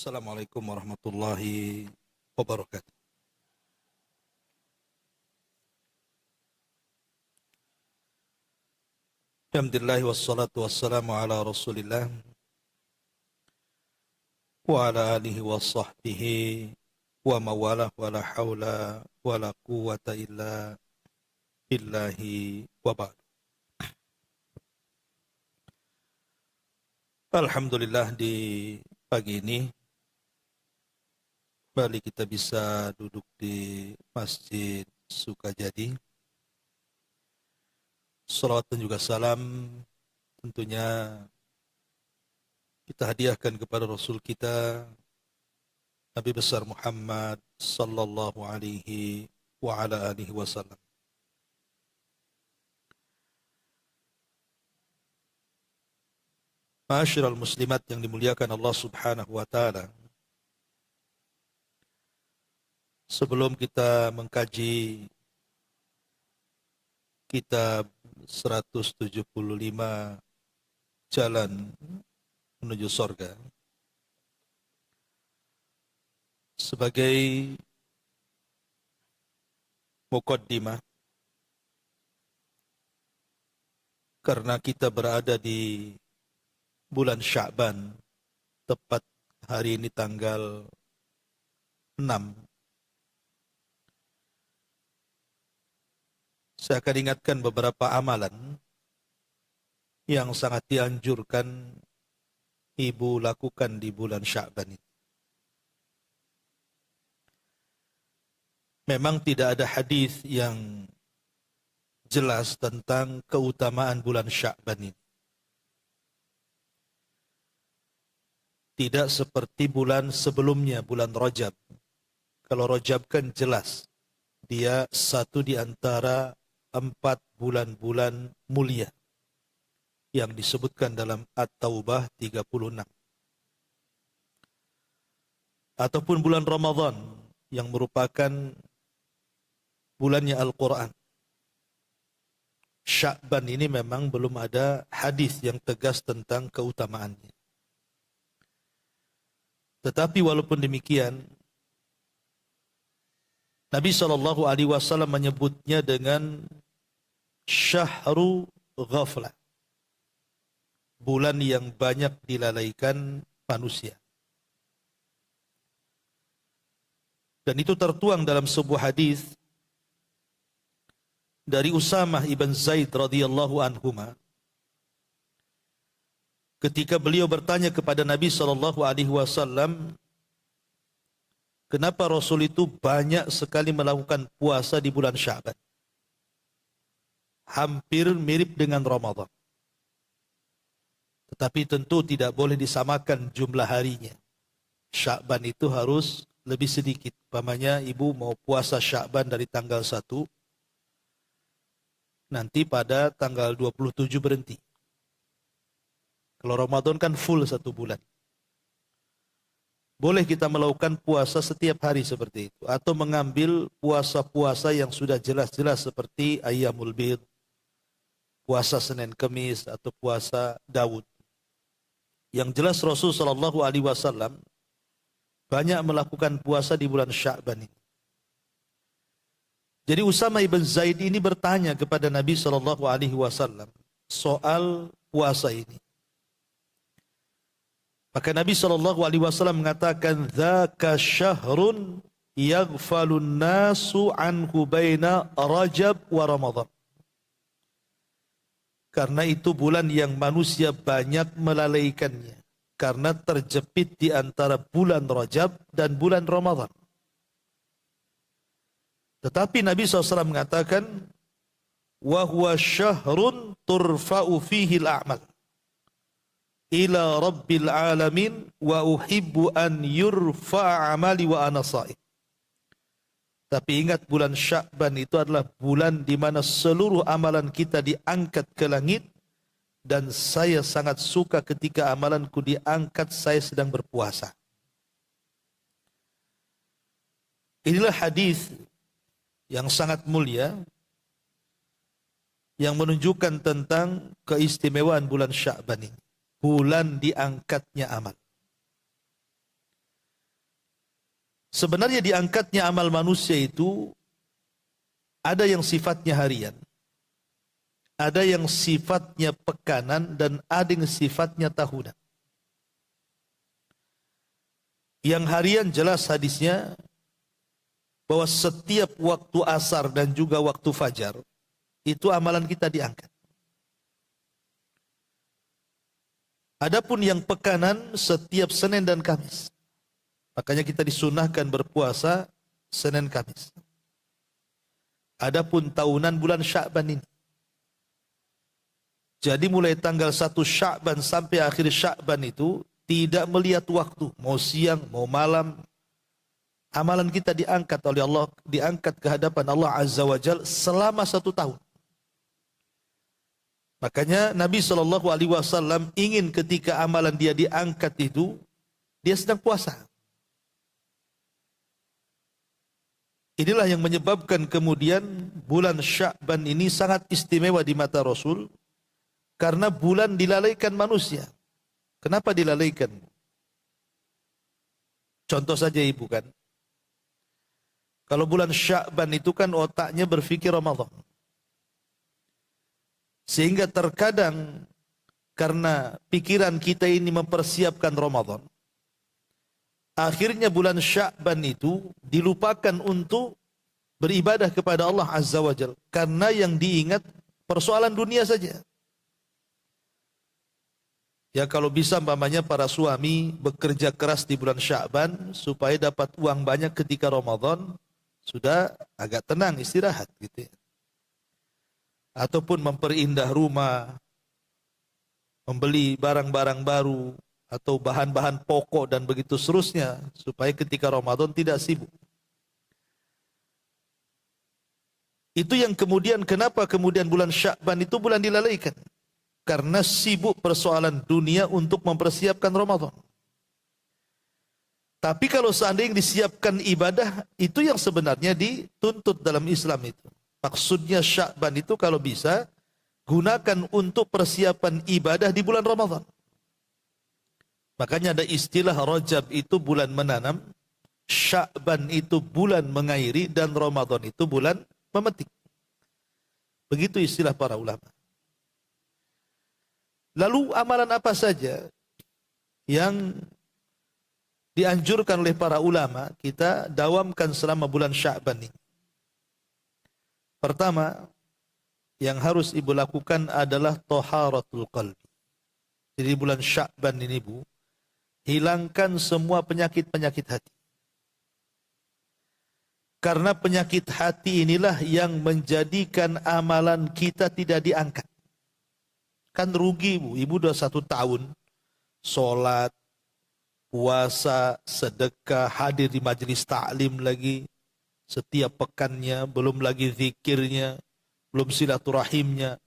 Assalamualaikum warahmatullahi wabarakatuh. Alhamdulillah wassalatu wassalamu ala Rasulillah wa ala alihi wa sahbihi wa mawalah wa la hawla wa la quwwata illa billahi wa ba'd. Alhamdulillah di pagi ini kembali kita bisa duduk di Masjid Sukajadi. Salawat dan juga salam tentunya kita hadiahkan kepada Rasul kita Nabi besar Muhammad sallallahu alaihi wa ala alihi wasallam. Ma'asyiral muslimat yang dimuliakan Allah Subhanahu wa taala. Sebelum kita mengkaji kitab 175 Jalan Menuju Surga, sebagai muqaddimah, karena kita berada di bulan Sya'ban, tepat hari ini tanggal 6, saya akan ingatkan beberapa amalan yang sangat dianjurkan ibu lakukan di bulan Sya'ban ini. Memang tidak ada hadis yang jelas tentang keutamaan bulan Sya'ban ini. Tidak seperti bulan sebelumnya, bulan Rajab. Kalau Rajab kan jelas, dia satu di antara 4 bulan-bulan mulia yang disebutkan dalam At-Taubah 36. Ataupun bulan Ramadan yang merupakan bulannya Al-Quran. Sya'ban ini memang belum ada hadis yang tegas tentang keutamaannya. Tetapi walaupun demikian, Nabi SAW menyebutnya dengan Syahru Ghaflah, bulan yang banyak dilalaikan manusia. Dan itu tertuang dalam sebuah hadis dari Usamah ibn Zaid radhiyallahu anhuma, ketika beliau bertanya kepada Nabi SAW, kenapa Rasul itu banyak sekali melakukan puasa di bulan Sya'ban? Hampir mirip dengan Ramadan. Tetapi tentu tidak boleh disamakan jumlah harinya. Sya'ban itu harus lebih sedikit. Umpamanya ibu mau puasa Sya'ban dari tanggal 1, nanti pada tanggal 27 berhenti. Kalau Ramadan kan full 1 bulan. Boleh kita melakukan puasa setiap hari seperti itu. Atau mengambil puasa-puasa yang sudah jelas-jelas seperti Ayyamul Bid, puasa Senin Kemis, atau puasa Daud. Yang jelas Rasulullah SAW banyak melakukan puasa di bulan Sya'ban ini. Jadi Usamah ibn Zaid ini bertanya kepada Nabi SAW soal puasa ini. Maka Nabi SAW mengatakan, "Dzaka syahrun yaghfalun nasu anhu baina Rajab wa Ramadan." Karena itu bulan yang manusia banyak melalaikannya, karena terjepit di antara bulan Rajab dan bulan Ramadan. Tetapi Nabi SAW mengatakan, "Wa huwa syahrun turfa'u fihi al-a'mal ila rabbil alamin wa uhibbu an yurfa'a amali wa ana sha'im." Tapi ingat, bulan Sya'ban itu adalah bulan di mana seluruh amalan kita diangkat ke langit, dan saya sangat suka ketika amalanku diangkat saya sedang berpuasa. Inilah hadis yang sangat mulia yang menunjukkan tentang keistimewaan bulan Sya'ban ini. Bulan diangkatnya amal. Sebenarnya diangkatnya amal manusia itu ada yang sifatnya harian, ada yang sifatnya pekanan, dan ada yang sifatnya tahunan. Yang harian jelas hadisnya bahwa setiap waktu asar dan juga waktu fajar itu amalan kita diangkat. Adapun yang pekanan setiap Senin dan Kamis. Makanya kita disunahkan berpuasa Senin Kamis. Adapun tahunan bulan Sya'ban ini. Jadi mulai tanggal 1 Sya'ban sampai akhir Sya'ban itu tidak melihat waktu, mau siang, mau malam. Amalan kita diangkat oleh Allah, diangkat ke hadapan Allah Azza wa Jalla selama 1 tahun. Makanya Nabi SAW ingin ketika amalan dia diangkat itu, dia sedang puasa. Inilah yang menyebabkan kemudian bulan Sya'ban ini sangat istimewa di mata Rasul, karena bulan dilalaikan manusia. Kenapa dilalaikan? Contoh saja ibu kan. Kalau bulan Sya'ban itu kan otaknya berpikir Ramadan. Sehingga terkadang karena pikiran kita ini mempersiapkan Ramadan, akhirnya bulan Sya'ban itu dilupakan untuk beribadah kepada Allah Azza wa Jalla. Karena yang diingat persoalan dunia saja. Ya kalau bisa umpamanya para suami bekerja keras di bulan Sya'ban supaya dapat uang banyak ketika Ramadan, sudah agak tenang istirahat gitu ya. Ataupun memperindah rumah, membeli barang-barang baru atau bahan-bahan pokok dan begitu seterusnya supaya ketika Ramadan tidak sibuk. Itu yang kemudian kenapa kemudian bulan Sya'ban itu bulan dilalaikan? Karena sibuk persoalan dunia untuk mempersiapkan Ramadan. Tapi kalau seandainya disiapkan ibadah, itu yang sebenarnya dituntut dalam Islam itu. Maksudnya Sya'ban itu kalau bisa gunakan untuk persiapan ibadah di bulan Ramadan. Makanya ada istilah Rajab itu bulan menanam, Sya'ban itu bulan mengairi, dan Ramadan itu bulan memetik. Begitu istilah para ulama. Lalu amalan apa saja yang dianjurkan oleh para ulama kita dawamkan selama bulan Sya'ban ini? Pertama, yang harus ibu lakukan adalah taharatul qalbi. Jadi bulan Sya'ban ini bu, hilangkan semua penyakit-penyakit hati. Karena penyakit hati inilah yang menjadikan amalan kita tidak diangkat. Kan rugi bu, ibu udah 1 tahun sholat, puasa, sedekah, hadir di majelis ta'lim lagi setiap pekannya, belum lagi zikirnya, belum silaturahimnya.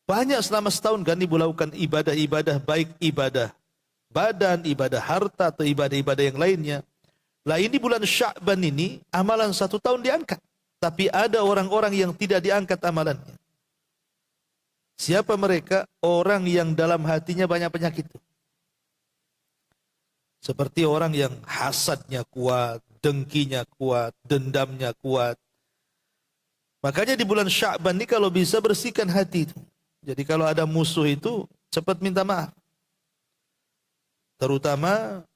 Banyak selama setahun kan ibu lakukan ibadah-ibadah, baik ibadah badan, ibadah harta, atau ibadah-ibadah yang lainnya. Lah ini bulan Sya'ban ini, amalan 1 tahun diangkat. Tapi ada orang-orang yang tidak diangkat amalannya. Siapa mereka? Orang yang dalam hatinya banyak penyakit. Seperti orang yang hasadnya kuat, dengkinya kuat, dendamnya kuat. Makanya di bulan Sya'ban ini kalau bisa bersihkan hati itu. Jadi kalau ada musuh itu cepat minta maaf. Terutama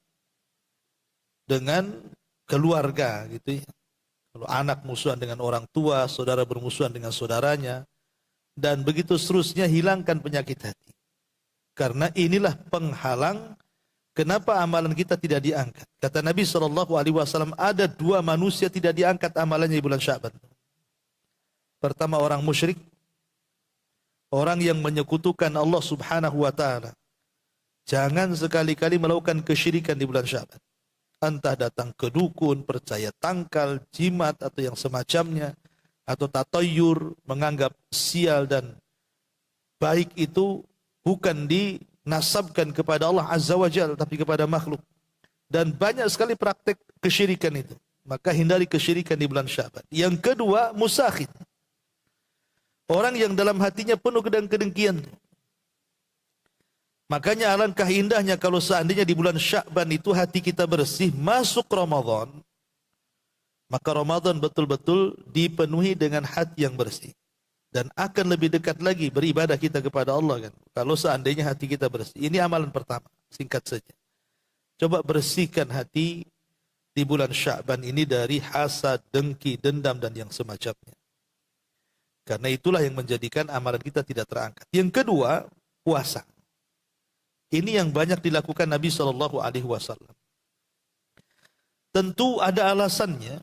dengan keluarga gitu ya. Kalau anak musuhan dengan orang tua, saudara bermusuhan dengan saudaranya, dan begitu seterusnya, hilangkan penyakit hati. Karena inilah penghalang kenapa amalan kita tidak diangkat. Kata Nabi SAW, ada 2 manusia tidak diangkat amalannya di bulan Sya'ban. Pertama orang musyrik, orang yang menyekutukan Allah Subhanahu wa Ta'ala. Jangan sekali-kali melakukan kesyirikan di bulan Sya'ban. Entah datang ke dukun, percaya tangkal, jimat, atau yang semacamnya, atau tatayur, menganggap sial dan baik itu bukan dinasabkan kepada Allah Azza wa Jalla, tapi kepada makhluk. Dan banyak sekali praktek kesyirikan itu. Maka hindari kesyirikan di bulan Sya'ban. Yang kedua, musakhid. Orang yang dalam hatinya penuh kedengkian. Makanya alangkah indahnya kalau seandainya di bulan Sya'ban itu hati kita bersih, masuk Ramadan, maka Ramadan betul-betul dipenuhi dengan hati yang bersih. Dan akan lebih dekat lagi beribadah kita kepada Allah kan. Kalau seandainya hati kita bersih. Ini amalan pertama, singkat saja. Coba bersihkan hati di bulan Sya'ban ini dari hasad, dengki, dendam, dan yang semacamnya. Karena itulah yang menjadikan amalan kita tidak terangkat. Yang kedua, puasa. Ini yang banyak dilakukan Nabi SAW. Tentu ada alasannya.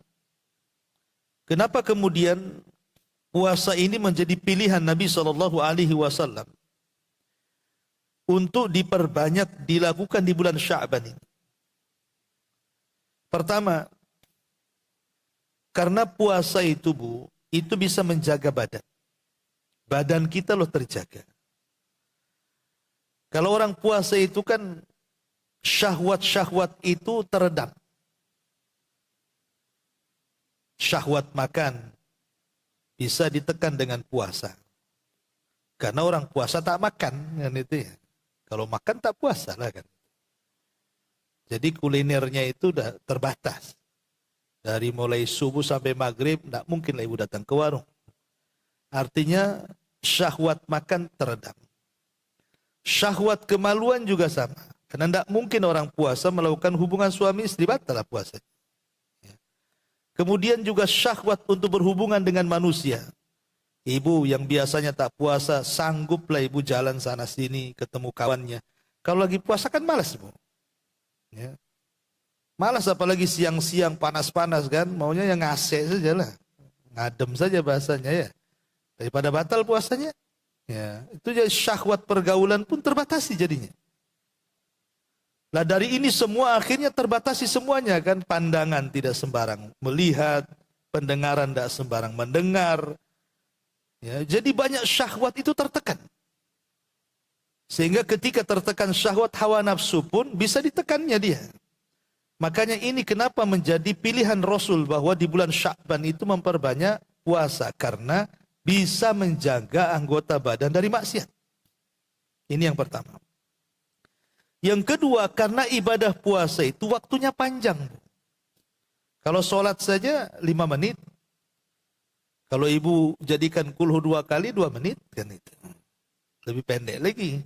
Kenapa kemudian puasa ini menjadi pilihan Nabi SAW untuk diperbanyak dilakukan di bulan Sya'ban ini? Pertama, karena puasa itu itu bisa menjaga badan. Badan kita loh terjaga. Kalau orang puasa itu kan syahwat-syahwat itu teredam. Syahwat makan bisa ditekan dengan puasa. Karena orang puasa tak makan kan itu ya. Kalau makan tak puasa lah kan. Jadi kulinernya itu udah terbatas. Dari mulai subuh sampai maghrib, tidak mungkin lah ibu datang ke warung. Artinya syahwat makan teredam. Syahwat kemaluan juga sama. Karena tidak mungkin orang puasa melakukan hubungan suami istri, batal puasa. Kemudian juga syahwat untuk berhubungan dengan manusia. Ibu yang biasanya tak puasa, sangguplah ibu jalan sana sini, ketemu kawannya. Kalau lagi puasa kan malas ibu. Ya. Malas apalagi siang-siang panas-panas kan, maunya yang AC saja lah, ngadem saja bahasanya ya, daripada batal puasanya. Ya, itu jadi syahwat pergaulan pun terbatasi jadinya. Lah dari ini semua akhirnya terbatasi semuanya kan, pandangan tidak sembarang melihat, pendengaran tidak sembarang mendengar. Ya, jadi banyak syahwat itu tertekan. Sehingga ketika tertekan syahwat hawa nafsu pun bisa ditekannya dia. Makanya ini kenapa menjadi pilihan Rasul bahwa di bulan Sya'ban itu memperbanyak puasa. Karena bisa menjaga anggota badan dari maksiat. Ini yang pertama. Yang kedua, karena ibadah puasa itu waktunya panjang. Kalau sholat saja 5 menit. Kalau ibu jadikan kulhu 2 kali 2 menit kan itu. Lebih pendek lagi.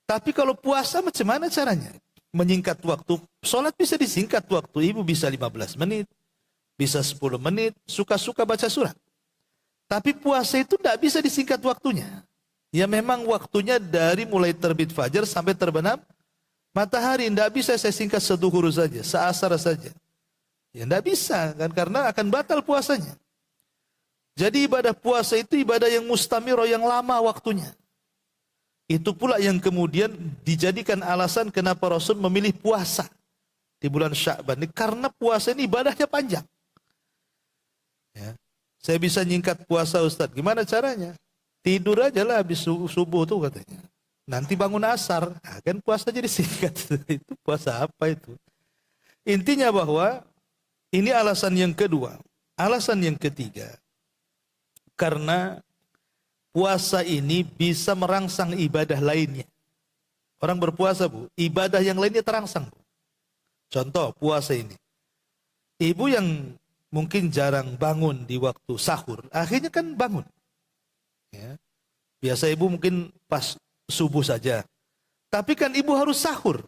Tapi kalau puasa macam mana caranya? Menyingkat waktu. Sholat bisa disingkat waktu. Ibu bisa 15 menit. Bisa 10 menit. Suka-suka baca surat. Tapi puasa itu tidak bisa disingkat waktunya. Ya memang waktunya dari mulai terbit fajar sampai terbenam matahari. Tidak bisa saya singkat seduhur saja. Seasar saja. Ya tidak bisa. Kan? Karena akan batal puasanya. Jadi ibadah puasa itu ibadah yang mustamirah, yang lama waktunya. Itu pula yang kemudian dijadikan alasan kenapa Rasul memilih puasa di bulan Sya'ban. Karena puasa ini ibadahnya panjang. Ya. Saya bisa nyingkat puasa Ustaz. Gimana caranya? Tidur aja lah habis subuh tuh katanya. Nanti bangun asar. Nah, kan puasa jadi singkat. Itu puasa apa itu? Intinya bahwa ini alasan yang kedua. Alasan yang ketiga. Karena puasa ini bisa merangsang ibadah lainnya. Orang berpuasa bu, ibadah yang lainnya terangsang bu. Contoh puasa ini. Ibu yang mungkin jarang bangun di waktu sahur, akhirnya kan bangun. Ya. Biasa ibu mungkin pas subuh saja. Tapi kan ibu harus sahur.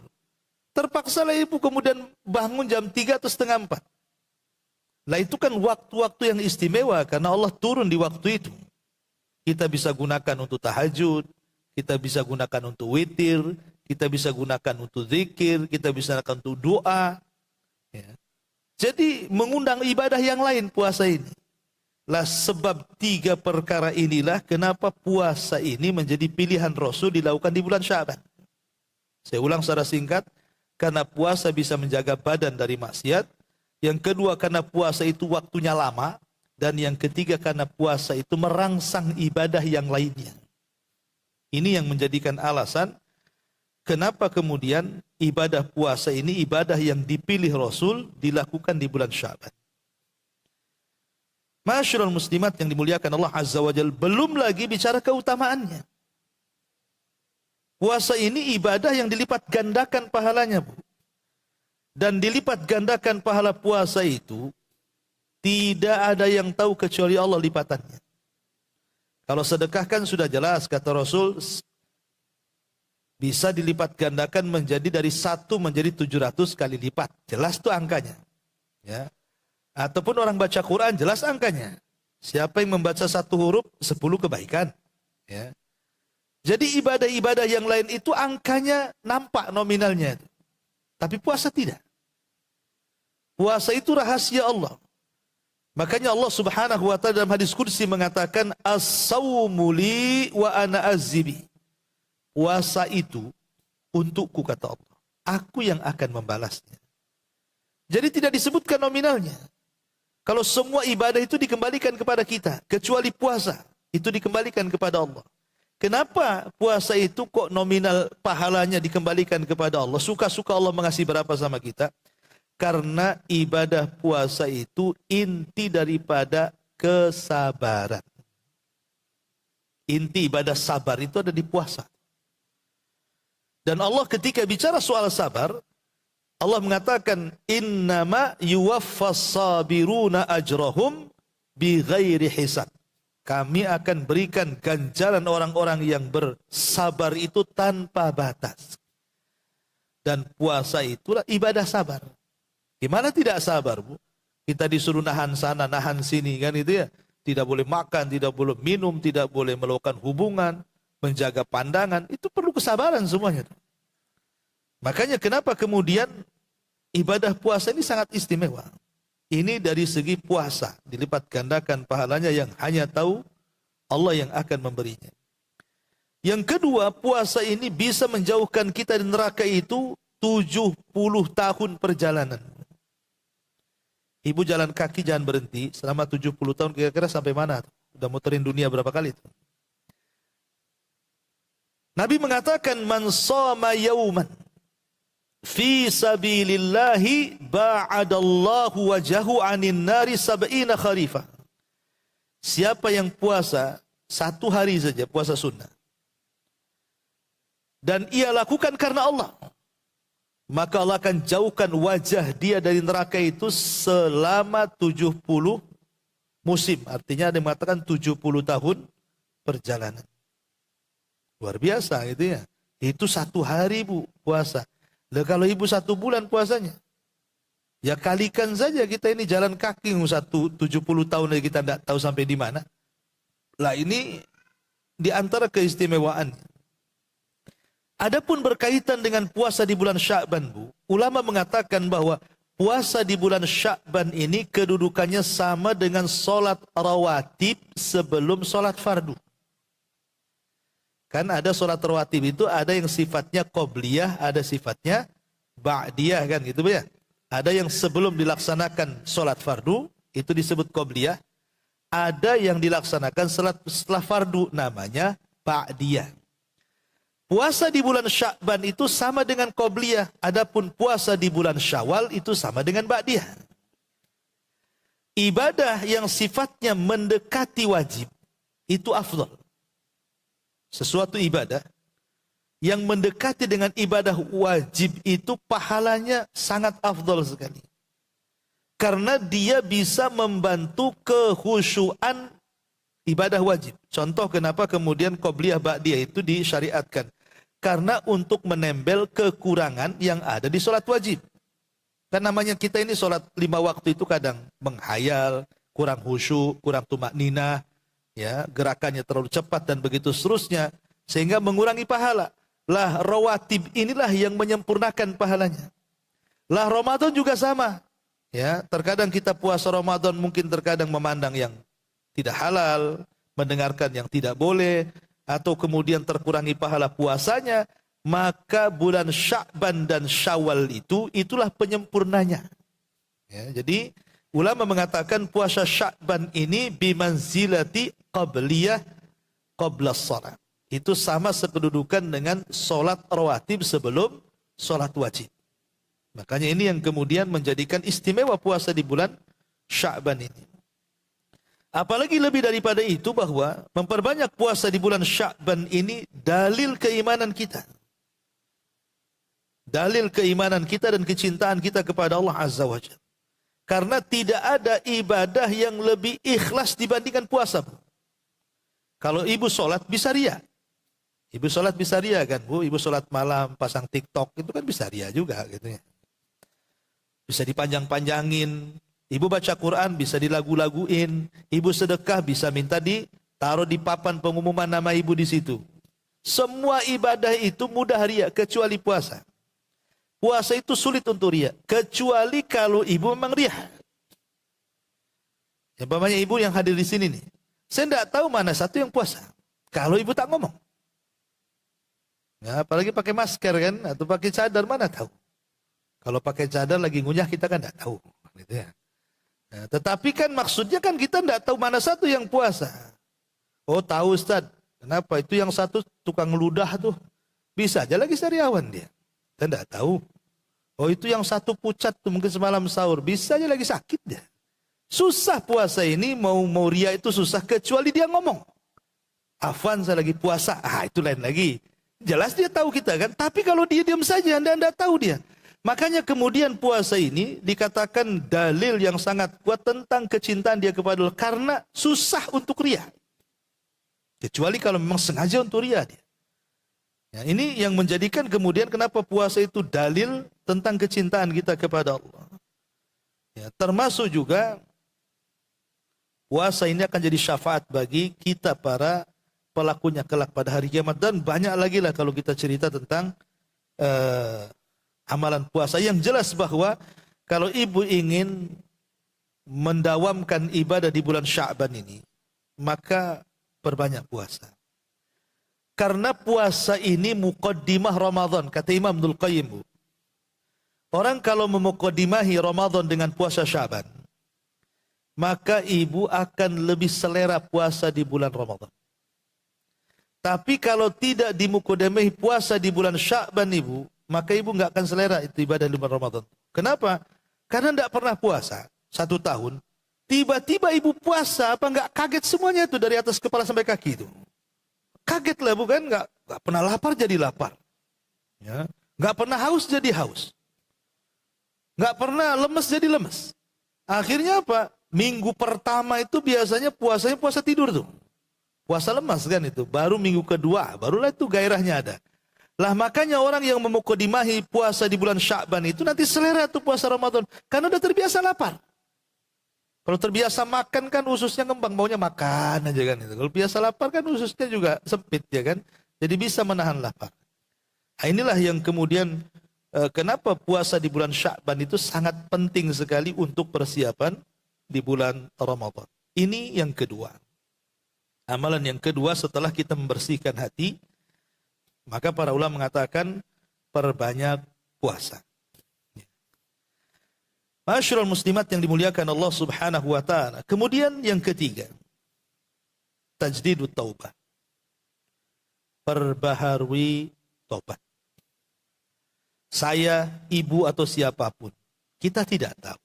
Terpaksalah ibu kemudian bangun jam 3 atau setengah 4. Lah itu kan waktu-waktu yang istimewa karena Allah turun di waktu itu. Kita bisa gunakan untuk tahajud, kita bisa gunakan untuk witir, kita bisa gunakan untuk zikir, kita bisa gunakan untuk doa. Ya. Jadi mengundang ibadah yang lain puasa ini. Lah sebab 3 perkara inilah kenapa puasa ini menjadi pilihan Rasul dilakukan di bulan Sya'ban. Saya ulang secara singkat, karena puasa bisa menjaga badan dari maksiat. Yang kedua karena puasa itu waktunya lama. Dan yang ketiga karena puasa itu merangsang ibadah yang lainnya. Ini yang menjadikan alasan kenapa kemudian ibadah puasa ini ibadah yang dipilih Rasul dilakukan di bulan Sya'ban. Ma'asyiral muslimat yang dimuliakan Allah Azza wa Jalla, belum lagi bicara keutamaannya. Puasa ini ibadah yang dilipat gandakan pahalanya, Bu. Dan dilipat gandakan pahala puasa itu Tidak ada yang tahu kecuali Allah lipatannya. Kalau sedekah kan sudah jelas, kata Rasul, bisa dilipat gandakan menjadi dari 1 menjadi 700 kali lipat. Jelas tuh angkanya. Ya. Ataupun orang baca Quran, jelas angkanya. Siapa yang membaca 1 huruf, 10 kebaikan. Ya. Jadi ibadah-ibadah yang lain itu angkanya nampak nominalnya. Tapi puasa tidak. Puasa itu rahasia Allah. Makanya Allah Subhanahu wa taala dalam hadis qudsi mengatakan as-saumu li wa ana azzibi. Puasa itu untukku, kata Allah. Aku yang akan membalasnya. Jadi tidak disebutkan nominalnya. Kalau semua ibadah itu dikembalikan kepada kita, kecuali puasa, itu dikembalikan kepada Allah. Kenapa puasa itu kok nominal pahalanya dikembalikan kepada Allah? Suka-suka Allah mengasih berapa sama kita? Karena ibadah puasa itu inti daripada kesabaran. Inti ibadah sabar itu ada di puasa. Dan Allah ketika bicara soal sabar, Allah mengatakan innama yuwaffas sabiruna ajrahum bighairi hisab. Kami akan berikan ganjaran orang-orang yang bersabar itu tanpa batas. Dan puasa itulah ibadah sabar. Gimana tidak sabar, Bu? Kita disuruh nahan sana, nahan sini, kan itu ya. Tidak boleh makan, tidak boleh minum, tidak boleh melakukan hubungan, menjaga pandangan. Itu perlu kesabaran semuanya. Makanya kenapa kemudian ibadah puasa ini sangat istimewa. Ini dari segi puasa, dilipat gandakan pahalanya yang hanya tahu Allah yang akan memberinya. Yang kedua, puasa ini bisa menjauhkan kita dari neraka itu 70 tahun perjalanan. Ibu jalan kaki jangan berhenti selama 70 tahun, kira-kira sampai mana? Udah muterin dunia berapa kali? Nabi mengatakan man shoma yauman fi sabilillahi ba'adallahu wajahu 'anin nari sab'ina kharifah. Siapa yang puasa 1 hari saja, puasa sunnah, dan ia lakukan karena Allah, maka Allah akan jauhkan wajah dia dari neraka itu selama 70 musim. Artinya ada yang mengatakan 70 tahun perjalanan. Luar biasa gitu ya. Itu 1 hari, Bu, puasa. Lah kalau ibu 1 bulan puasanya, ya kalikan saja kita ini jalan kaki 70 tahun lagi kita tidak tahu sampai di mana. Lah ini di antara keistimewaannya. Adapun berkaitan dengan puasa di bulan Sya'ban, Bu, ulama mengatakan bahwa puasa di bulan Sya'ban ini kedudukannya sama dengan sholat rawatib sebelum sholat fardu. Kan ada sholat rawatib itu ada yang sifatnya qobliyah, ada sifatnya ba'diyah, kan gitu, Bu ya. Ada yang sebelum dilaksanakan sholat fardu, itu disebut qobliyah. Ada yang dilaksanakan setelah fardu, namanya ba'diyah. Puasa di bulan Sya'ban itu sama dengan qobliyah. Adapun puasa di bulan Syawal itu sama dengan ba'diyah. Ibadah yang sifatnya mendekati wajib itu afdal. Sesuatu ibadah yang mendekati dengan ibadah wajib itu pahalanya sangat afdal sekali. Karena dia bisa membantu kekhusyuan ibadah wajib. Contoh kenapa kemudian qobliyah ba'diyah itu disyariatkan. Karena untuk menembel kekurangan yang ada di sholat wajib. Kan namanya kita ini sholat 5 waktu itu kadang menghayal, kurang khusyuk, kurang tumakninah, ya, gerakannya terlalu cepat dan begitu seterusnya, sehingga mengurangi pahala. Lah rawatib inilah yang menyempurnakan pahalanya. Lah Ramadan juga sama. Ya, terkadang kita puasa Ramadan mungkin terkadang memandang yang tidak halal, mendengarkan yang tidak boleh, atau kemudian terkurangi pahala puasanya, maka bulan Sya'ban dan Syawal itulah penyempurnanya. Ya, jadi ulama mengatakan puasa Sya'ban ini bimanzilati qabliyah qablas shalah. Itu sama sekedudukan dengan sholat rawatib sebelum sholat wajib. Makanya ini yang kemudian menjadikan istimewa puasa di bulan Sya'ban ini. Apalagi lebih daripada itu bahwa memperbanyak puasa di bulan Sya'ban ini dalil keimanan kita. Dalil keimanan kita dan kecintaan kita kepada Allah Azza wa Jalla. Karena tidak ada ibadah yang lebih ikhlas dibandingkan puasa. Kalau ibu sholat bisa ria. Ibu sholat bisa ria kan Bu? Ibu sholat malam pasang TikTok itu kan bisa ria juga gitu ya. Bisa dipanjang-panjangin. Ibu baca Quran bisa dilagu-laguin. Ibu sedekah bisa minta ditaruh di papan pengumuman nama ibu di situ. Semua ibadah itu mudah ria kecuali puasa. Puasa itu sulit untuk ria, kecuali kalau ibu memang ria. Ya, umpamanya ibu yang hadir di sini nih, saya tidak tahu mana satu yang puasa. Kalau ibu tak ngomong, ya, apalagi pakai masker kan, atau pakai cadar mana tahu. Kalau pakai cadar lagi ngunyah kita kan tidak tahu, gitu ya. Nah, tetapi kan maksudnya kan kita tidak tahu mana satu yang puasa. Oh tahu Ustaz, kenapa itu yang satu tukang ludah tuh bisa aja lagi sariawan dia. Kita tidak tahu. Oh itu yang satu pucat tuh mungkin semalam sahur. Bisa aja lagi sakit dia. Susah puasa ini mau ria itu susah kecuali dia ngomong. Afwan saya lagi puasa. Ah itu lain lagi. Jelas dia tahu kita kan. Tapi kalau dia diam saja anda tahu dia. Makanya kemudian puasa ini dikatakan dalil yang sangat kuat tentang kecintaan dia kepada Allah. Karena susah untuk ria. Kecuali kalau memang sengaja untuk ria dia. Ya, ini yang menjadikan kemudian kenapa puasa itu dalil tentang kecintaan kita kepada Allah. Ya, termasuk juga puasa ini akan jadi syafaat bagi kita para pelakunya kelak pada hari kiamat. Dan banyak lagi lah kalau kita cerita tentang amalan puasa. Yang jelas bahwa kalau ibu ingin mendawamkan ibadah di bulan Sya'ban ini, maka perbanyak puasa. Karena puasa ini muqaddimah Ramadan, kata Imam Ibnul Qayyim. Orang kalau memuqaddimahi Ramadan dengan puasa Sya'ban, maka ibu akan lebih selera puasa di bulan Ramadan. Tapi kalau tidak dimuqaddimahi puasa di bulan Sya'ban ibu, maka ibu nggak akan selera itu ibadah di bulan Ramadan. Kenapa? Karena tidak pernah puasa 1 tahun, tiba-tiba ibu puasa, apa nggak kaget semuanya itu dari atas kepala sampai kaki itu. Kaget lah bukan, nggak pernah lapar jadi lapar, ya, nggak pernah haus jadi haus, nggak pernah lemes jadi lemes. Akhirnya apa? Minggu pertama itu biasanya puasanya puasa tidur tuh, puasa lemas kan itu. Baru minggu kedua, barulah itu gairahnya ada. Lah makanya orang yang memuqaddimahi puasa di bulan Sya'ban itu nanti selera tuh puasa Ramadan, karena udah terbiasa lapar. Kalau terbiasa makan kan ususnya ngembang, maunya makan aja kan itu. Kalau biasa lapar kan ususnya juga sempit ya kan. Jadi bisa menahan lapar. Nah, inilah yang kemudian kenapa puasa di bulan Sya'ban itu sangat penting sekali untuk persiapan di bulan Ramadan. Ini yang kedua. Amalan yang kedua setelah kita membersihkan hati, maka para ulama mengatakan perbanyak puasa. Masyarul muslimat yang dimuliakan Allah Subhanahu wa taala. Kemudian yang ketiga, tajdidut taubah. Perbaharui taubat. Saya, ibu atau siapapun, kita tidak tahu.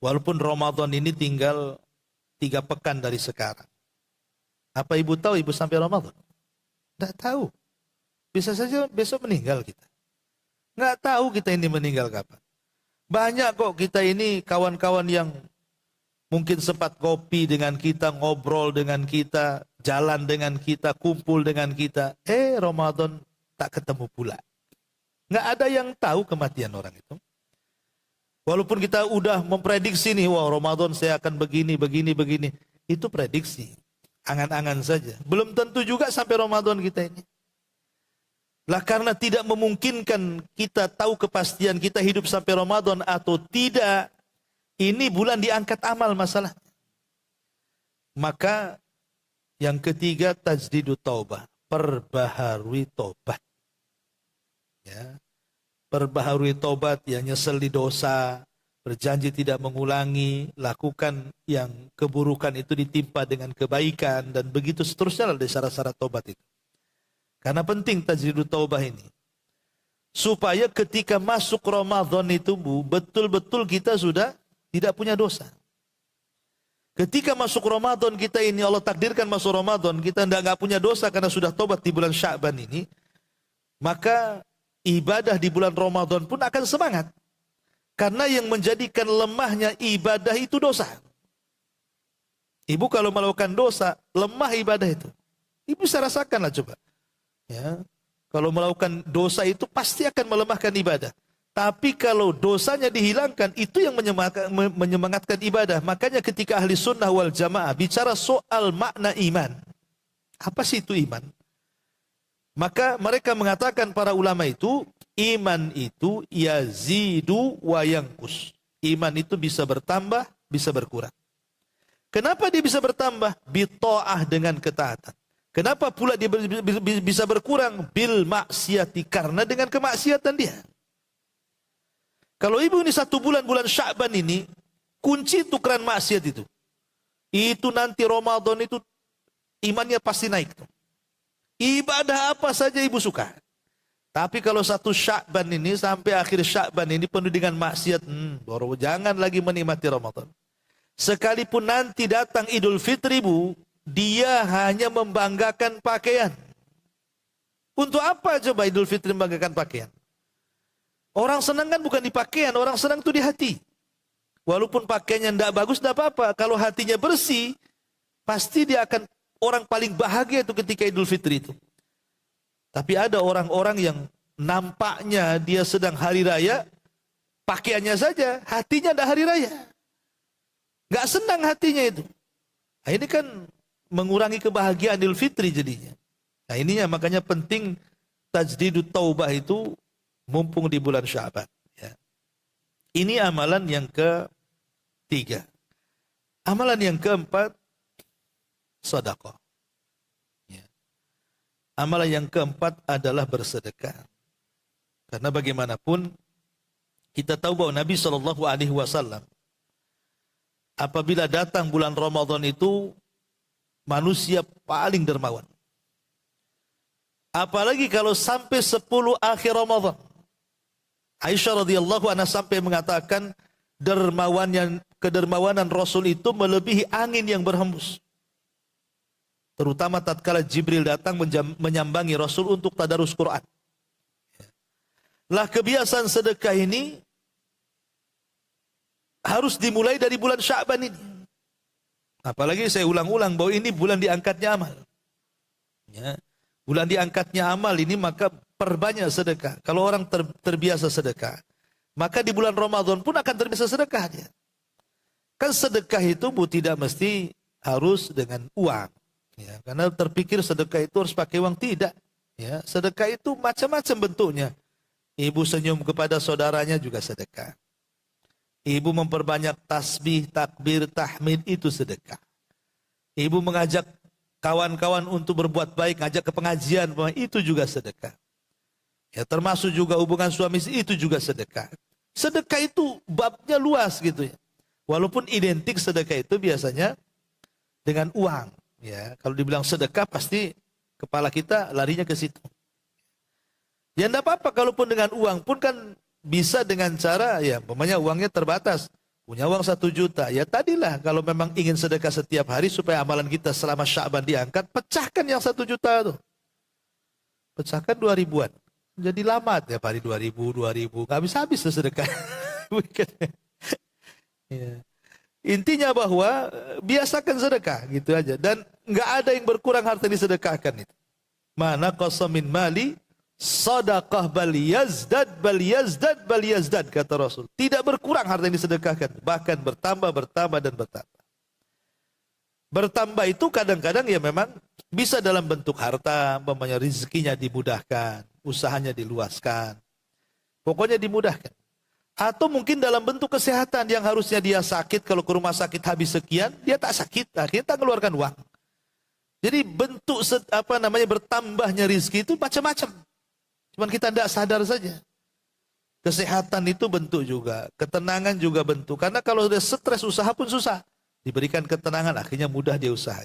Walaupun Ramadan ini tinggal 3 pekan dari sekarang. Apa ibu tahu ibu sampai Ramadan? Tidak tahu. Bisa saja besok meninggal kita. Nggak tahu kita ini meninggal kapan. Banyak kok kita ini kawan-kawan yang mungkin sempat kopi dengan kita, ngobrol dengan kita, jalan dengan kita, kumpul dengan kita. Ramadan tak ketemu pula. Nggak ada yang tahu kematian orang itu. Walaupun kita udah memprediksi nih, wah Ramadan saya akan begini. Itu prediksi. Angan-angan saja. Belum tentu juga sampai Ramadan kita ini. Lah karena tidak memungkinkan kita tahu kepastian kita hidup sampai Ramadan atau tidak, ini bulan diangkat amal masalah. Maka yang ketiga tajdidut taubah, perbaharui taubat. Ya. Perbaharui taubat, yang nyesel di dosa, berjanji tidak mengulangi, lakukan yang keburukan itu ditimpa dengan kebaikan, dan begitu seterusnya dari syarat-syarat taubat itu. Karena penting tajdidut taubah ini. Supaya ketika masuk Ramadan itu Bu, betul-betul kita sudah tidak punya dosa. Ketika masuk Ramadan kita ini, Allah takdirkan masuk Ramadan, kita nggak punya dosa karena sudah tobat di bulan Sya'ban ini, maka ibadah di bulan Ramadan pun akan semangat. Karena yang menjadikan lemahnya ibadah itu dosa. Ibu kalau melakukan dosa, lemah ibadah itu. Ibu bisa rasakanlah coba. Ya, kalau melakukan dosa itu pasti akan melemahkan ibadah. Tapi kalau dosanya dihilangkan, itu yang menyemangatkan ibadah. Makanya ketika ahli sunnah wal jamaah bicara soal makna iman. Apa sih itu iman? Maka mereka mengatakan para ulama itu, iman itu yazidu wa yanqus. Iman itu bisa bertambah, bisa berkurang. Kenapa dia bisa bertambah? Bita'ah dengan ketaatan. Kenapa pula dia bisa berkurang? Bil maksiati, karena dengan kemaksiatan dia. Kalau ibu ini 1 bulan, bulan Sya'ban ini, kunci tukeran maksiat itu. Itu nanti Ramadan itu, imannya pasti naik. Ibadah apa saja ibu suka. Tapi kalau 1 Sya'ban ini, sampai akhir Sya'ban ini penuh dengan maksiat, baru jangan lagi menikmati Ramadan. Sekalipun nanti datang Idul Fitri ibu, dia hanya membanggakan pakaian. Untuk apa coba Idul Fitri membanggakan pakaian? Orang senang kan bukan di pakaian, orang senang itu di hati. Walaupun pakaiannya tidak bagus, tidak apa-apa. Kalau hatinya bersih, pasti dia akan orang paling bahagia itu ketika Idul Fitri itu. Tapi ada orang-orang yang nampaknya dia sedang hari raya, pakaiannya saja, hatinya ada hari raya. Nggak senang hatinya itu. Nah, ini kan mengurangi kebahagiaan Idul Fitri jadinya. Nah ininya makanya penting tajdidut taubah itu mumpung di bulan Sya'ban. Ya. Ini amalan yang ketiga. Amalan yang keempat, sedekah. Ya. Amalan yang keempat adalah bersedekah. Karena bagaimanapun kita tahu bahwa Nabi SAW apabila datang bulan Ramadan itu manusia paling dermawan. Apalagi kalau sampai 10 akhir Ramadan. Aisyah radhiyallahu anha sampai mengatakan kedermawanan Rasul itu melebihi angin yang berhembus. Terutama tatkala Jibril datang menyambangi Rasul untuk tadarus Quran. Lah kebiasaan sedekah ini harus dimulai dari bulan Sya'ban ini. Apalagi saya ulang-ulang bahwa ini bulan diangkatnya amal. Ya. Bulan diangkatnya amal ini maka perbanyak sedekah. Kalau orang terbiasa sedekah, maka di bulan Ramadan pun akan terbiasa sedekah dia. Kan sedekah itu tidak mesti harus dengan uang. Ya, karena terpikir sedekah itu harus pakai uang, tidak. Ya, sedekah itu macam-macam bentuknya. Ibu senyum kepada saudaranya juga sedekah. Ibu memperbanyak tasbih, takbir, tahmid itu sedekah. Ibu mengajak kawan-kawan untuk berbuat baik, ngajak ke pengajian, itu juga sedekah. Ya, termasuk juga hubungan suami istri, itu juga sedekah. Sedekah itu babnya luas gitu ya. Walaupun identik sedekah itu biasanya dengan uang. Ya, kalau dibilang sedekah pasti kepala kita larinya ke situ. Ya enggak apa-apa, kalaupun dengan uang pun kan bisa dengan cara ya, umpamanya uangnya terbatas. Punya uang 1 juta, ya tadilah kalau memang ingin sedekah setiap hari supaya amalan kita selama Sya'ban diangkat, pecahkan yang 1 juta tuh. Pecahkan 2 ribuan. Jadi lama tiap hari 2.000, 2.000. Gak habis-habis tuh sedekah. Ya. Intinya bahwa biasakan sedekah gitu aja. Dan nggak ada yang berkurang harta disedekahkan itu. Mana qasamin mali sadaqah bal yazdad bal yazdad bal yazdad, kata Rasul. Tidak berkurang harta yang disedekahkan, bahkan bertambah, bertambah dan bertambah. Bertambah itu kadang-kadang ya memang bisa dalam bentuk harta, umpamanya rezekinya dimudahkan, usahanya diluaskan. Pokoknya dimudahkan. Atau mungkin dalam bentuk kesehatan yang harusnya dia sakit, kalau ke rumah sakit habis sekian, dia tak sakit, akhirnya tak keluarkan uang. Jadi bentuk bertambahnya rezeki itu macam-macam. Cuman kita tidak sadar saja. Kesehatan itu bentuk juga, ketenangan juga bentuk. Karena kalau sudah stres, usaha pun susah. Diberikan ketenangan, akhirnya mudah dia usaha,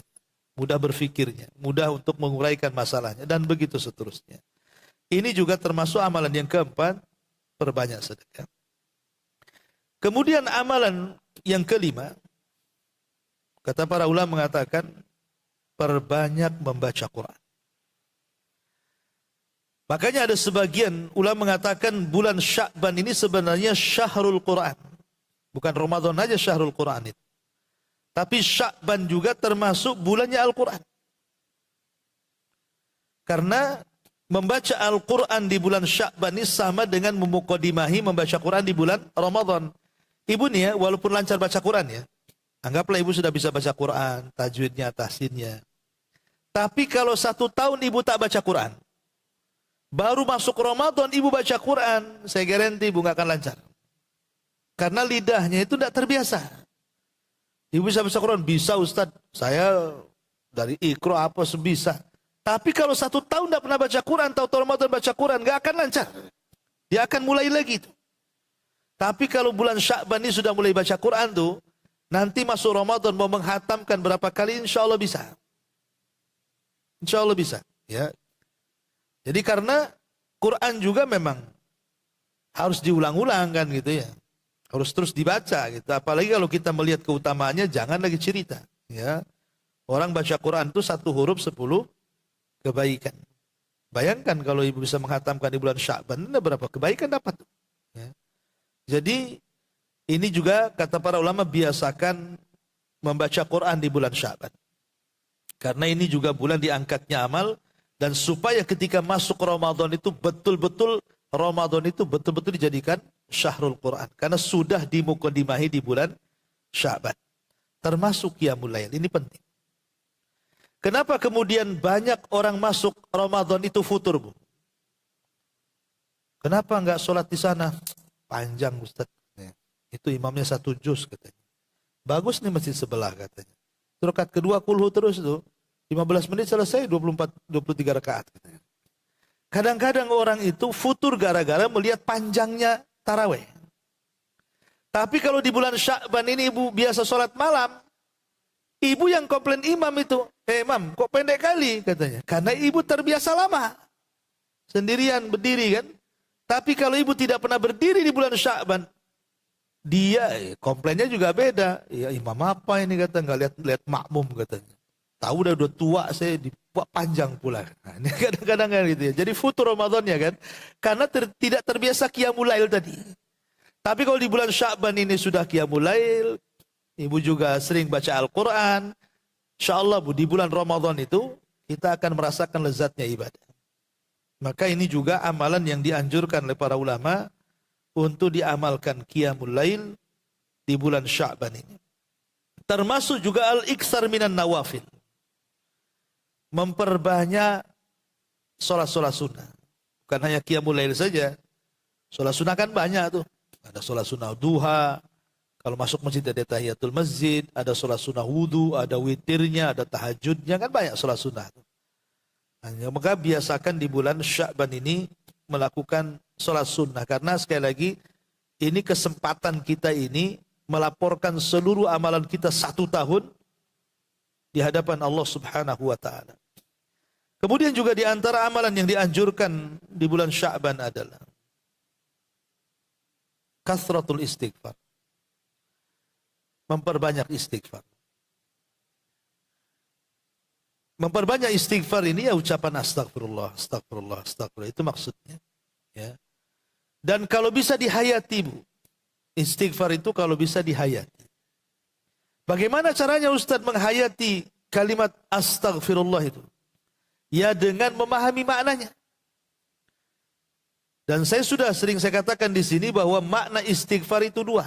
mudah berfikirnya, mudah untuk menguraikan masalahnya, dan begitu seterusnya. Ini juga termasuk amalan yang keempat, perbanyak sedekah. Kemudian amalan yang kelima, kata para ulama mengatakan, perbanyak membaca Quran. Makanya ada sebagian ulama mengatakan bulan Sya'ban ini sebenarnya syahrul Quran. Bukan Ramadan aja syahrul Quran itu. Tapi Sya'ban juga termasuk bulannya Al-Quran. Karena membaca Al-Quran di bulan Sya'ban ini sama dengan memukodimahi membaca Quran di bulan Ramadan. Ibu nih ya, walaupun lancar baca Quran ya, anggaplah ibu sudah bisa baca Quran, tajwidnya, tahsinnya. Tapi kalau 1 tahun ibu tak baca Quran, baru masuk Ramadan ibu baca Quran, saya garanti ibu nggak akan lancar. Karena lidahnya itu tidak terbiasa. Ibu bisa baca Quran, bisa Ustadz, saya dari Iqra apa sebisa. Tapi kalau 1 tahun tidak pernah baca Quran, tahu-tahu Ramadan baca Quran, nggak akan lancar. Dia akan mulai lagi. Tapi kalau bulan Sya'ban ini sudah mulai baca Quran tuh, nanti masuk Ramadan mau menghatamkan berapa kali, insya Allah bisa. Insya Allah bisa. Ya. Jadi karena Quran juga memang harus diulang-ulang kan gitu ya. Harus terus dibaca gitu. Apalagi kalau kita melihat keutamaannya, jangan lagi cerita. Ya. Orang baca Quran itu 1 huruf 10 kebaikan. Bayangkan kalau ibu bisa menghatamkan di bulan Sya'ban, berapa kebaikan dapat. Ya. Jadi ini juga kata para ulama biasakan membaca Quran di bulan Sya'ban. Karena ini juga bulan diangkatnya amal, dan supaya ketika masuk Ramadan itu betul-betul dijadikan syahrul Quran. Karena sudah dimukodimahi di bulan Sya'ban. Termasuk qiyamul lail. Ini penting. Kenapa kemudian banyak orang masuk Ramadan itu futur, Bu? Kenapa enggak sholat di sana? Panjang, Ustaz. Itu imamnya 1 juz katanya. Bagus nih masjid sebelah katanya. Rakaat kedua kulhu terus tuh. 15 menit selesai, 23 rakaat katanya. Kadang-kadang orang itu futur gara-gara melihat panjangnya tarawih. Tapi kalau di bulan Sya'ban ini ibu biasa sholat malam, ibu yang komplain imam itu, imam kok pendek kali katanya. Karena ibu terbiasa lama. Sendirian berdiri kan. Tapi kalau ibu tidak pernah berdiri di bulan Sya'ban, dia komplainnya juga beda. Ya imam apa ini kata, nggak lihat makmum katanya. Tahu udah tua saya dibuat panjang pula. Nah, ini kadang-kadang kan gitu ya. Jadi futur Ramadannya kan, karena tidak terbiasa qiyamul lail tadi. Tapi kalau di bulan Sya'ban ini sudah qiyamul lail, ibu juga sering baca Al-Quran, insyaallah Bu, di bulan Ramadan itu kita akan merasakan lezatnya ibadah. Maka ini juga amalan yang dianjurkan oleh para ulama untuk diamalkan qiyamul lail di bulan Sya'ban ini. Termasuk juga al-iksar minan nawafil. Memperbanyak sholat-sholat sunnah. Bukan hanya qiyamul lail saja. Sholat sunnah kan banyak tuh. Ada sholat sunnah duha. Kalau masuk masjid ada tahiyatul masjid. Ada sholat sunnah wudu. Ada witirnya. Ada tahajudnya. Kan banyak sholat sunnah tuh. Nah, maka biasakan di bulan Sya'ban ini melakukan sholat sunnah. Karena sekali lagi, ini kesempatan kita ini melaporkan seluruh amalan kita 1 tahun di hadapan Allah Subhanahu wa ta'ala. Kemudian juga di antara amalan yang dianjurkan di bulan Sya'ban adalah kasratul istighfar. Memperbanyak istighfar. Memperbanyak istighfar ini ya ucapan astagfirullah, astagfirullah, astagfirullah. Itu maksudnya. Ya. Dan kalau bisa dihayati, Bu. Istighfar itu kalau bisa dihayati. Bagaimana caranya Ustadz menghayati kalimat astagfirullah itu? Ya dengan memahami maknanya. Dan saya katakan di sini bahwa makna istighfar itu 2.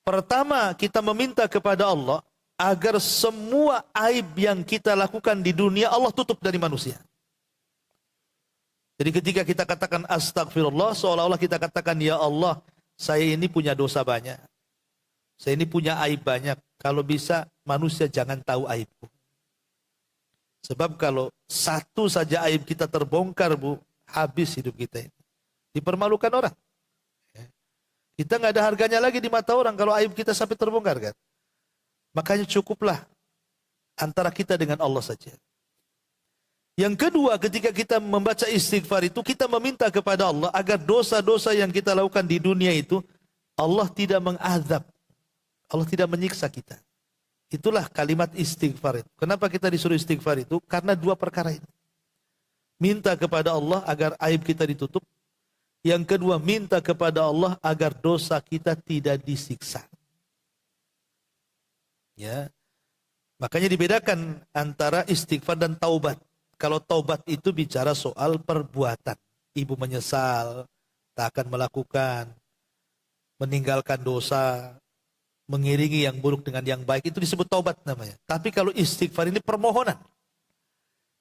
Pertama, kita meminta kepada Allah agar semua aib yang kita lakukan di dunia Allah tutup dari manusia. Jadi ketika kita katakan astagfirullah, seolah-olah kita katakan, ya Allah, saya ini punya dosa banyak. Saya ini punya aib banyak. Kalau bisa manusia jangan tahu aibku. Sebab kalau satu saja aib kita terbongkar, Bu, habis hidup kita ini. Dipermalukan orang. Kita nggak ada harganya lagi di mata orang kalau aib kita sampai terbongkar kan. Makanya cukuplah antara kita dengan Allah saja. Yang kedua, ketika kita membaca istighfar itu, kita meminta kepada Allah agar dosa-dosa yang kita lakukan di dunia itu, Allah tidak mengazab. Allah tidak menyiksa kita. Itulah kalimat istighfar itu. Kenapa kita disuruh istighfar itu? Karena 2 perkara ini. minta kepada Allah agar aib kita ditutup. Yang kedua, minta kepada Allah agar dosa kita tidak disiksa. Ya. Makanya dibedakan antara istighfar dan taubat. Kalau taubat itu bicara soal perbuatan. Ibu menyesal, tak akan melakukan, meninggalkan dosa, mengiringi yang buruk dengan yang baik, itu disebut taubat namanya. Tapi kalau istighfar ini permohonan.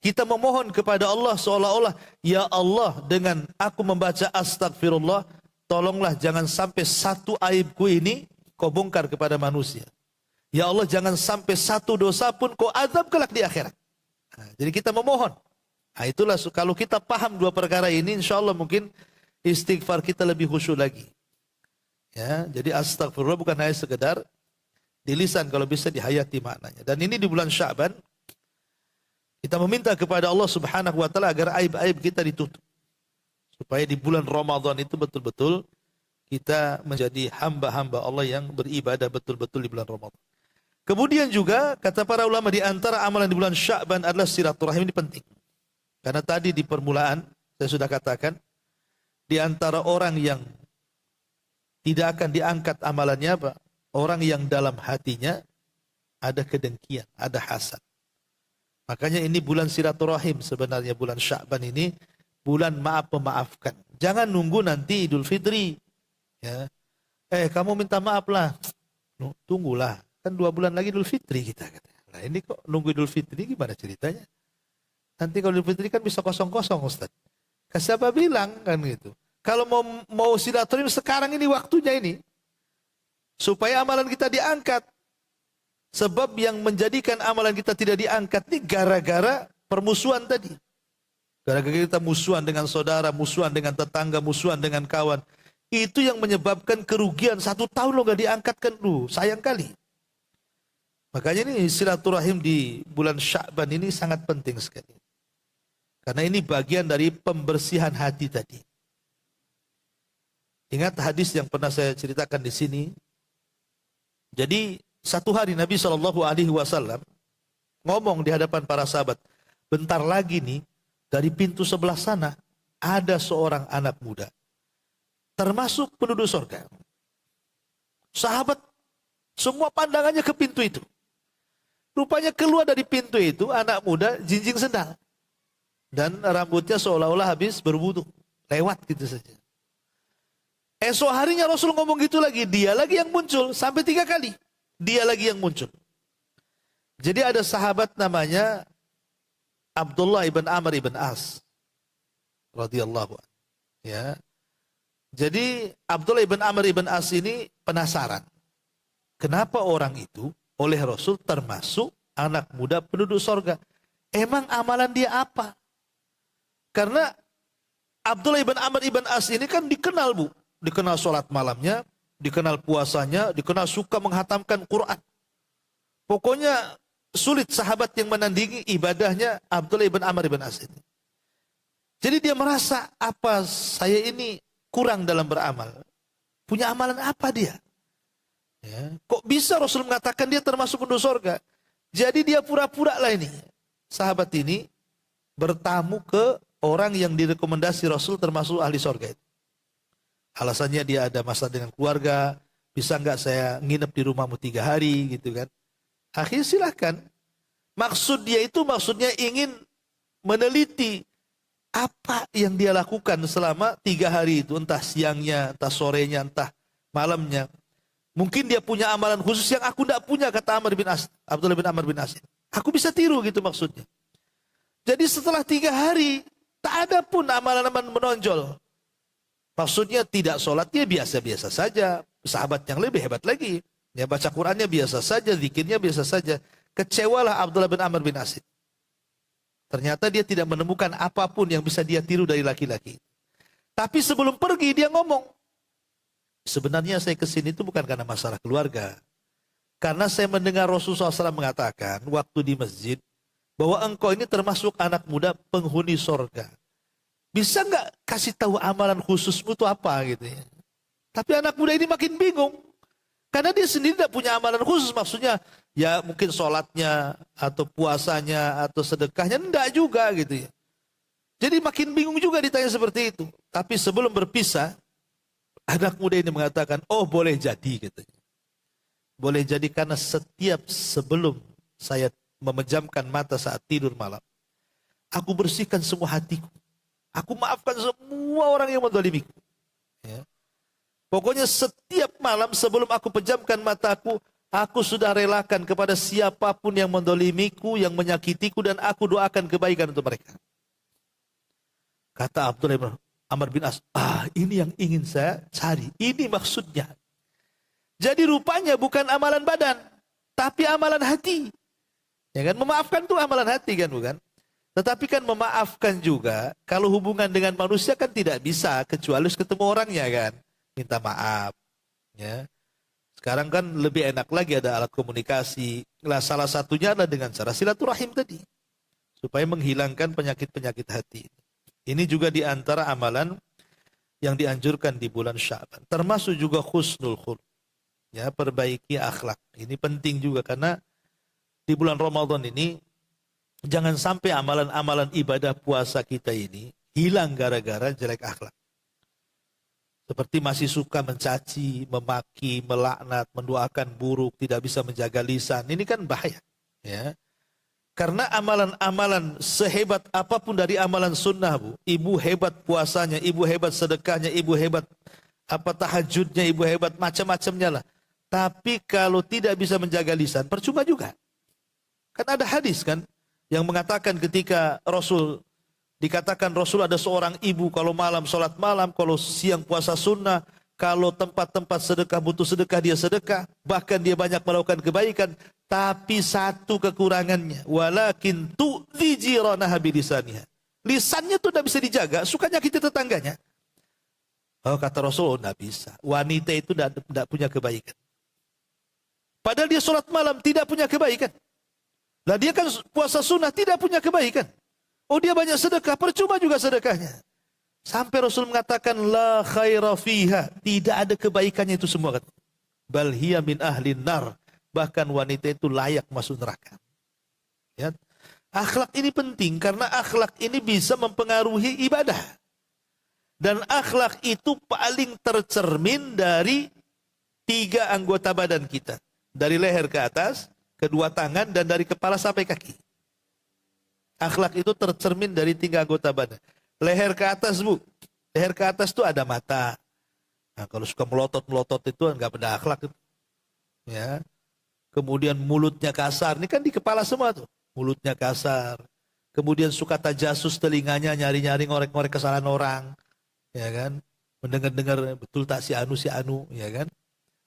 Kita memohon kepada Allah seolah-olah, ya Allah, dengan aku membaca astagfirullah, tolonglah jangan sampai satu aibku ini kau bongkar kepada manusia. Ya Allah, jangan sampai satu dosa pun kau azab kelak di akhirat. Nah, jadi kita memohon. Nah, itulah kalau kita paham dua perkara ini, insya Allah mungkin istighfar kita lebih khusyuk lagi. Ya, jadi astagfirullah bukan hanya sekedar di lisan, kalau bisa dihayati maknanya. Dan ini di bulan Sya'ban, kita meminta kepada Allah Subhanahu wa taala agar aib-aib kita ditutup. Supaya di bulan Ramadan itu betul-betul kita menjadi hamba-hamba Allah yang beribadah betul-betul di bulan Ramadan. Kemudian juga kata para ulama, di antara amalan di bulan Sya'ban adalah silaturahim. Ini penting. Karena tadi di permulaan saya sudah katakan, di antara orang yang tidak akan diangkat amalannya apa? Orang yang dalam hatinya ada kedengkian, ada hasad. Makanya ini bulan silaturahim sebenarnya, bulan Sya'ban ini bulan maaf memaafkan. Jangan nunggu nanti Idul Fitri. Ya. Kamu minta maaf lah. Tunggulah, kan 2 bulan lagi Idul Fitri kita. Nah ini kok nunggu Idul Fitri, gimana ceritanya? Nanti kalau Idul Fitri kan bisa kosong-kosong, Ustaz. Siapa bilang kan gitu. Kalau mau silaturahim sekarang ini waktunya ini. Supaya amalan kita diangkat. Sebab yang menjadikan amalan kita tidak diangkat ini gara-gara permusuhan tadi. Gara-gara kita musuhan dengan saudara, musuhan dengan tetangga, musuhan dengan kawan. Itu yang menyebabkan kerugian. 1 tahun lo gak diangkatkan lu, sayang kali. Makanya ini silaturahim di bulan Sya'ban ini sangat penting sekali. Karena ini bagian dari pembersihan hati tadi. Ingat hadis yang pernah saya ceritakan di sini. Jadi satu hari Nabi SAW ngomong di hadapan para sahabat, bentar lagi nih dari pintu sebelah sana ada seorang anak muda, termasuk penduduk surga. Sahabat semua pandangannya ke pintu itu. Rupanya keluar dari pintu itu anak muda jinjing sendal. Dan rambutnya seolah-olah habis berwudu. Lewat gitu saja. Esok harinya Rasul ngomong gitu lagi. Dia lagi yang muncul sampai 3 kali. Dia lagi yang muncul. Jadi ada sahabat namanya Abdullah ibn Amr ibn As radhiyallahu anhu. Ya. Jadi Abdullah ibn Amr ibn As ini penasaran. Kenapa orang itu oleh Rasul termasuk anak muda penduduk sorga? Emang amalan dia apa? Karena Abdullah ibn Amr ibn As ini kan dikenal, Bu. Dikenal sholat malamnya, dikenal puasanya, dikenal suka menghatamkan Quran. Pokoknya sulit sahabat yang menandingi ibadahnya Abdullah ibn Amr ibn As ini. Jadi dia merasa, apa saya ini kurang dalam beramal? Punya amalan apa dia? Ya. Kok bisa Rasul mengatakan dia termasuk penduduk surga? Jadi dia pura-pura lah ini. Sahabat ini bertamu ke orang yang direkomendasi Rasul termasuk ahli surga itu. Alasannya dia ada masalah dengan keluarga, bisa nggak saya nginep di rumahmu 3 hari gitu kan. Akhirnya silahkan. Maksudnya ingin meneliti apa yang dia lakukan selama 3 hari itu. Entah siangnya, entah sorenya, entah malamnya. Mungkin dia punya amalan khusus yang aku tidak punya, kata Abdullah bin Amr bin As. Aku bisa tiru gitu maksudnya. Jadi setelah 3 hari, tak ada pun amalan-amalan menonjol. Maksudnya tidak sholatnya biasa-biasa saja. Sahabat yang lebih hebat lagi. Ya, baca Qurannya biasa saja, zikirnya biasa saja. Kecewalah Abdullah bin Amr bin As. Ternyata dia tidak menemukan apapun yang bisa dia tiru dari laki-laki. Tapi sebelum pergi dia ngomong, sebenarnya saya kesini itu bukan karena masalah keluarga. Karena saya mendengar Rasulullah SAW mengatakan waktu di masjid, bahwa engkau ini termasuk anak muda penghuni sorga. Bisa nggak kasih tahu amalan khususmu itu apa gitu ya. Tapi anak muda ini makin bingung. Karena dia sendiri tidak punya amalan khusus. Maksudnya ya mungkin sholatnya atau puasanya atau sedekahnya. Enggak juga gitu ya. Jadi makin bingung juga ditanya seperti itu. Tapi sebelum berpisah, anak muda ini mengatakan, oh boleh jadi katanya. Boleh jadi karena setiap sebelum saya memejamkan mata saat tidur malam, aku bersihkan semua hatiku. Aku maafkan semua orang yang mendolimiku. Ya. Pokoknya setiap malam sebelum aku pejamkan mataku, aku sudah relakan kepada siapapun yang mendolimiku, yang menyakitiku, dan aku doakan kebaikan untuk mereka. Kata Abdullah bin Amr bin As, ini yang ingin saya cari. Ini maksudnya. Jadi rupanya bukan amalan badan, tapi amalan hati. Ya kan, memaafkan itu amalan hati kan, bukan? Tetapi kan memaafkan juga, kalau hubungan dengan manusia kan tidak bisa, kecuali harus ketemu orangnya kan. Minta maaf. Ya. Sekarang kan lebih enak lagi ada alat komunikasi. Nah, salah satunya adalah dengan cara silaturahim tadi. Supaya menghilangkan penyakit-penyakit hati. Ini juga di antara amalan yang dianjurkan di bulan Sya'ban. Termasuk juga husnul khuluq. Ya, perbaiki akhlak. Ini penting juga karena di bulan Ramadan ini jangan sampai amalan-amalan ibadah puasa kita ini hilang gara-gara jelek akhlak. Seperti masih suka mencaci, memaki, melaknat, mendoakan buruk, tidak bisa menjaga lisan. Ini kan bahaya. Ya. Karena amalan-amalan sehebat apapun dari amalan sunnah, Bu. Ibu hebat puasanya, ibu hebat sedekahnya, ibu hebat tahajudnya, ibu hebat macam-macamnya lah. Tapi kalau tidak bisa menjaga lisan, percuma juga. Kan ada hadis kan yang mengatakan ketika Rasul dikatakan Rasul ada seorang ibu kalau malam sholat malam, kalau siang puasa sunnah, kalau tempat-tempat sedekah butuh sedekah dia sedekah, bahkan dia banyak melakukan kebaikan. Tapi satu kekurangannya, walakin tu'dzi jiranaha bilisaniha. Lisannya tuh tidak bisa dijaga, suka nyakiti tetangganya. Oh, kata Rasul, tidak bisa. Wanita itu tidak punya kebaikan. Padahal dia sholat malam tidak punya kebaikan. Lah dia kan puasa sunnah tidak punya kebaikan. Oh, dia banyak sedekah, percuma juga sedekahnya. Sampai Rasul mengatakan la khaira fiha, tidak ada kebaikannya itu semua. Bal hiya min ahlin nar. Bahkan wanita itu layak masuk neraka. Ya. Akhlak ini penting karena akhlak ini bisa mempengaruhi ibadah. Dan akhlak itu paling tercermin dari 3 anggota badan kita. Dari leher ke atas, kedua tangan, dan dari kepala sampai kaki. Akhlak itu tercermin dari 3 anggota badan. Leher ke atas, Bu. Leher ke atas itu ada mata. Nah, kalau suka melotot-melotot itu enggak ada akhlak. Ya. Kemudian mulutnya kasar. Ini kan di kepala semua tuh. Mulutnya kasar. Kemudian suka tajasus telinganya, nyari-nyari ngorek-ngorek kesalahan orang. Ya kan. Mendengar-dengar betul tak si anu. Ya kan.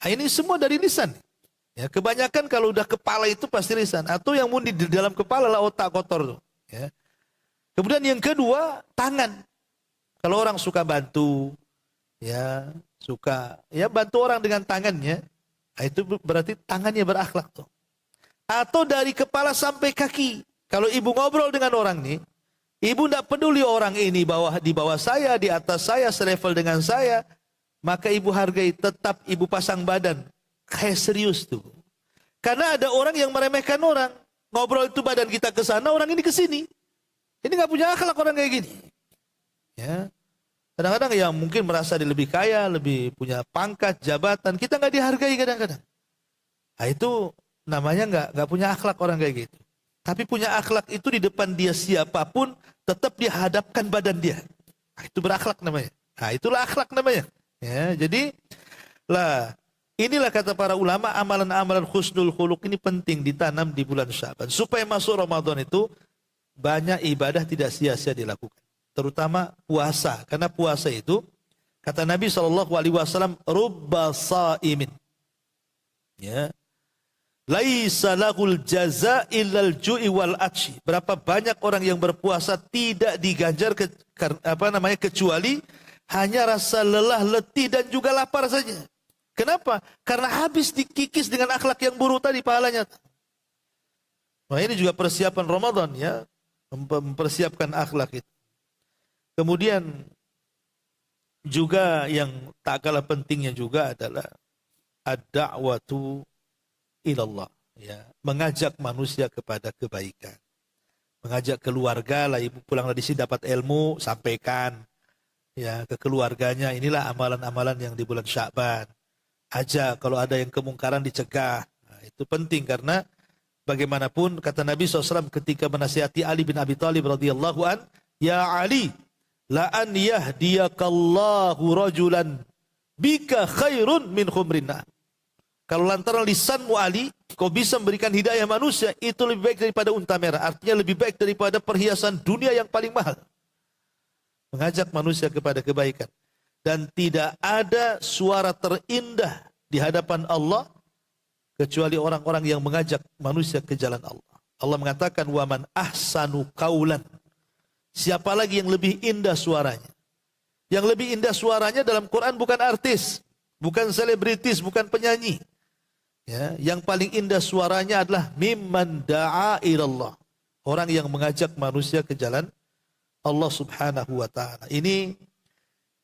Nah, ini semua dari lisan. Ya, kebanyakan kalau udah kepala itu pasti lisan. Atau yang mundi di dalam kepala lah otak kotor tuh. Ya. Kemudian yang kedua, tangan. Kalau orang suka bantu, ya suka bantu orang dengan tangannya, itu berarti tangannya berakhlak tuh. Atau dari kepala sampai kaki. Kalau ibu ngobrol dengan orang nih, ibu tidak peduli orang ini di bawah saya, di atas saya, selevel dengan saya, maka ibu hargai, tetap ibu pasang badan. Kayak serius tuh. Karena ada orang yang meremehkan orang. Ngobrol itu badan kita ke sana, orang ini ke sini. Ini nggak punya akhlak orang kayak gini. Ya. Kadang-kadang yang mungkin merasa dia lebih kaya, lebih punya pangkat, jabatan, kita nggak dihargai kadang-kadang. Nah, itu namanya nggak punya akhlak orang kayak gitu. Tapi punya akhlak itu di depan dia siapapun, tetap dia hadapkan badan dia. Nah, itu berakhlak namanya. Nah, itulah akhlak namanya. Ya, jadi inilah kata para ulama, amalan-amalan husnul khuluq ini penting ditanam di bulan Sya'ban. Supaya masuk Ramadan itu banyak ibadah tidak sia-sia dilakukan. Terutama puasa. Karena puasa itu, kata Nabi SAW, rubba sa'imin. Ya. Laisa lahul jaza illal ju'i wal atshi. Berapa banyak orang yang berpuasa tidak diganjar kecuali hanya rasa lelah, letih, dan juga lapar saja. Kenapa? Karena habis dikikis dengan akhlak yang buruk tadi pahalanya. Nah, ini juga persiapan Ramadan ya. Mempersiapkan akhlak itu. Kemudian juga yang tak kalah pentingnya juga adalah ad-da'watu ilallah, ya, mengajak manusia kepada kebaikan. Mengajak keluarga lah, ibu pulang dari sini dapat ilmu, sampaikan ya ke keluarganya. Inilah amalan-amalan yang di bulan Sya'ban. Ajak, kalau ada yang kemungkaran dicegah. Nah, itu penting karena bagaimanapun kata Nabi SAW ketika menasihati Ali bin Abi Thalib radhiyallahu an, ya Ali, la an yahdiyakallahu rajulan bika khairun min khumrin nar. Kalau lantaran lisanmu Ali, kau bisa memberikan hidayah manusia, itu lebih baik daripada unta merah. Artinya lebih baik daripada perhiasan dunia yang paling mahal. Mengajak manusia kepada kebaikan. Dan tidak ada suara terindah di hadapan Allah kecuali orang-orang yang mengajak manusia ke jalan Allah. Allah mengatakan, wa man ahsanu qaulan. Siapa lagi yang lebih indah suaranya? Yang lebih indah suaranya dalam Quran bukan artis, bukan selebritis, bukan penyanyi. Ya, yang paling indah suaranya adalah mimman da'a ilallah. Orang yang mengajak manusia ke jalan Allah Subhanahu wa taala. Ini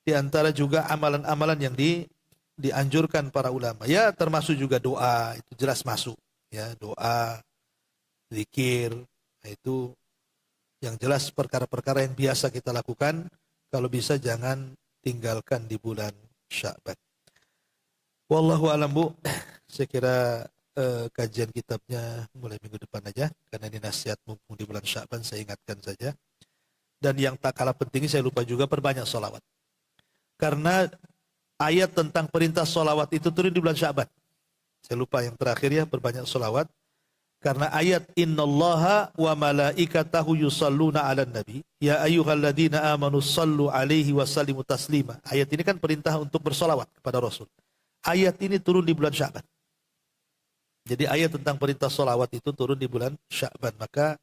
diantara juga amalan-amalan yang dianjurkan para ulama. Ya, termasuk juga doa, itu jelas masuk. Ya, doa, zikir, itu yang jelas perkara-perkara yang biasa kita lakukan. Kalau bisa jangan tinggalkan di bulan Sya'ban. Wallahu alam, Bu. Saya kira kajian kitabnya mulai minggu depan aja, karena ini nasihat mumpung di bulan Sya'ban, saya ingatkan saja. Dan yang tak kalah penting, saya lupa juga perbanyak sholawat. Karena ayat tentang perintah sholawat itu turun di bulan Sya'ban. Saya lupa yang terakhir ya, perbanyak sholawat. Karena ayat innallaha wa malaikatahu yusalluna 'alan nabi ya ayyuhalladzina amanu sallu 'alaihi wa sallimu taslima. Ayat ini kan perintah untuk bersolawat kepada Rasul. Ayat ini turun di bulan Sya'ban. Jadi ayat tentang perintah solawat itu turun di bulan Sya'ban. Maka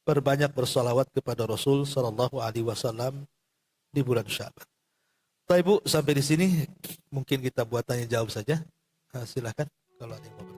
perbanyak bersolawat kepada Rasul sallallahu alaihi wasallam di bulan Sya'ban. Baik, Bu, sampai di sini mungkin kita buat tanya jawab saja. Silakan kalau ada yang mau.